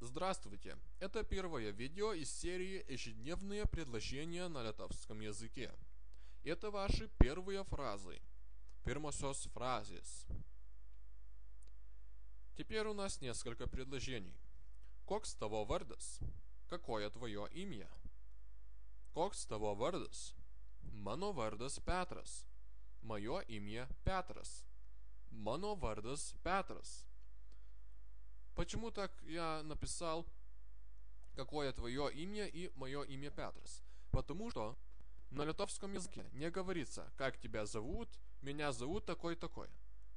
Здравствуйте! Это первое видео из серии «Ежедневные предложения на литовском языке». Это ваши первые фразы. Pirmosios frazės. Теперь у нас несколько предложений. Koks tavo vardas? Какое твое имя? Koks tavo vardas? Mano vardas Petras. Мое имя Петрас. Mano vardas Petras. Почему так я написал какое твое имя и мое имя Петрас? Потому что на литовском языке не говорится, как тебя зовут, меня зовут такой-такой.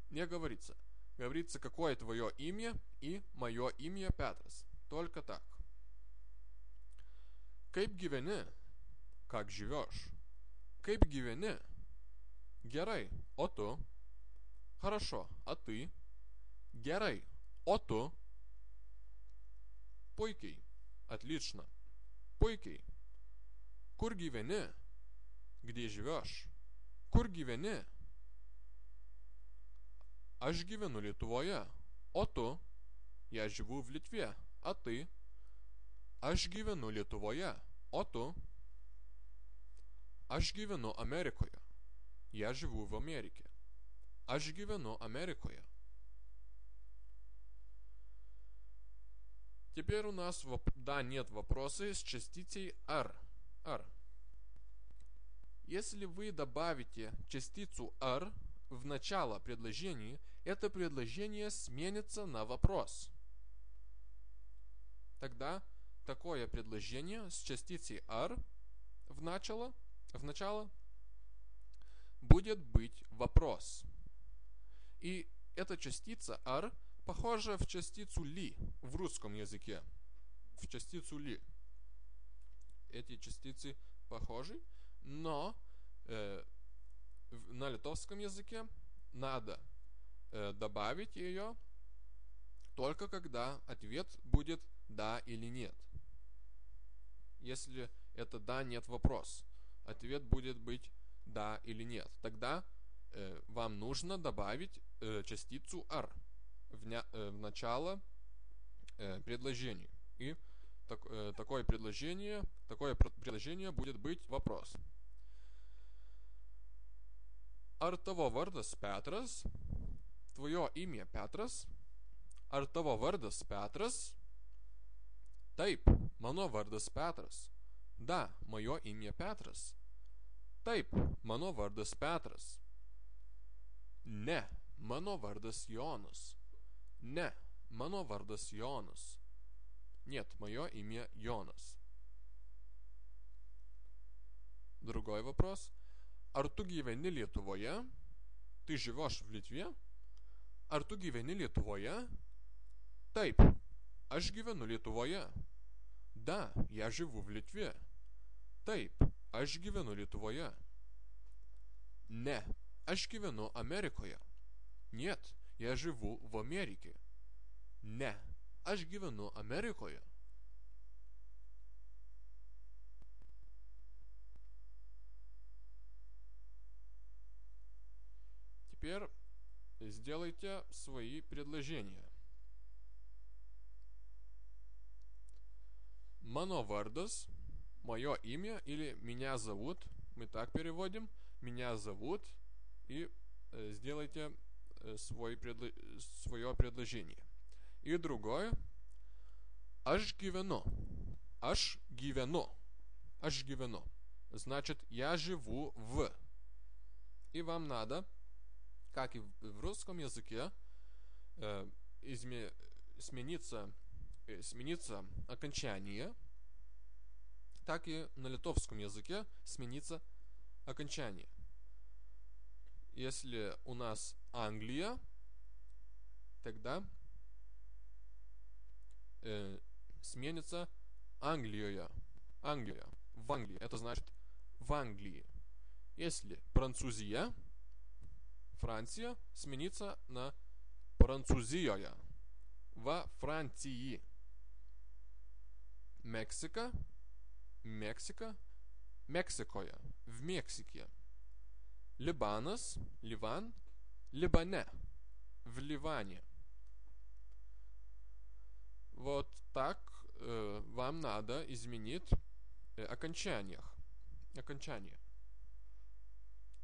Не говорится. Говорится, какое твое имя и мое имя Петрас. Только так. Kaip gyveni? Как живешь? Kaip gyveni? Gerai, o tu? Хорошо, а ты? Gerai, o tu? Puikiai. Отлично. Puikiai. Kur gyveni? Где живешь? Kur gyveni? Aš gyvenu Lietuvoje. O tu? Я живу в Литве. А ты? Aš gyvenu Lietuvoje. O tu? Aš gyvenu Amerikoje. Я живу в Америке. Aš gyvenu Amerikoje. Теперь у нас да-нет вопросы с частицей ар. Ар. Если вы добавите частицу ар в начало предложения, это предложение сменится на вопрос. Тогда такое предложение с частицей ар в начало будет быть вопрос. И эта частица ар похожа в частицу ли в русском языке. В частицу ли. Эти частицы похожи, но на литовском языке надо добавить ее только когда ответ будет да или нет. Если это да, нет, вопрос, ответ будет быть да или нет. Тогда вам нужно добавить частицу ар в начало предложения. И такое предложение будет быть вопрос. Ar tavo vardas Petras? Твое имя Петрас? Ar tavo vardas Petras? Taip, mano vardas Petras. Да, мое имя Петрас. Taip, mano vardas Petras. Ne, mano vardas Jonas. Не, mano vardas Jonas. Нет, мое имя Jonas. Другой вопрос. Ar tu gyveni Lietuvoje? Ты живешь в Литве? Ar tu gyveni Lietuvoje? Taip, aš gyvenu Lietuvoje. Да, я живу в Литве. Taip, aš gyvenu Lietuvoje. Не, aš gyvenu Amerikoje. Нет, я живу в Америке. Не, aš gyvenu Amerikoje. Теперь сделайте свои предложения. Mano vardas, мое имя или меня зовут. Мы так переводим. Меня зовут. И сделайте свое предложение. И другое. Aš gyvenu. Aš gyvenu. Aš gyvenu. Значит, я живу в. И вам надо, как и в русском языке, смениться окончание, так и на литовском языке сменится окончание. Если у нас Англия, тогда сменится Англия. Англия. В Англии. Это значит в Англии. Если Французия, Франция сменится на Французия. Во Франции. Мексика, Мексика, Мексикоя. В Мексике. Либанос, Ливан, Либане. В Ливане. Вот так вам надо изменить окончание.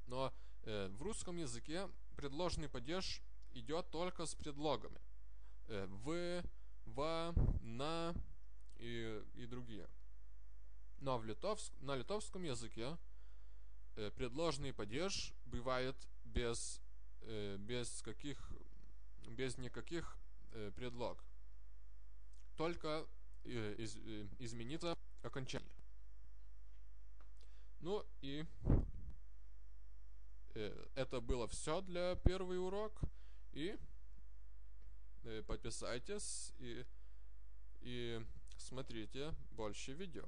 Но в русском языке предложный падеж идет только с предлогами. В, во, на и другие. Но на литовском языке предложный падеж бывает без никаких предлог. Только изменится окончание. Ну и это было все для первый урок. И подписывайтесь и смотрите больше видео.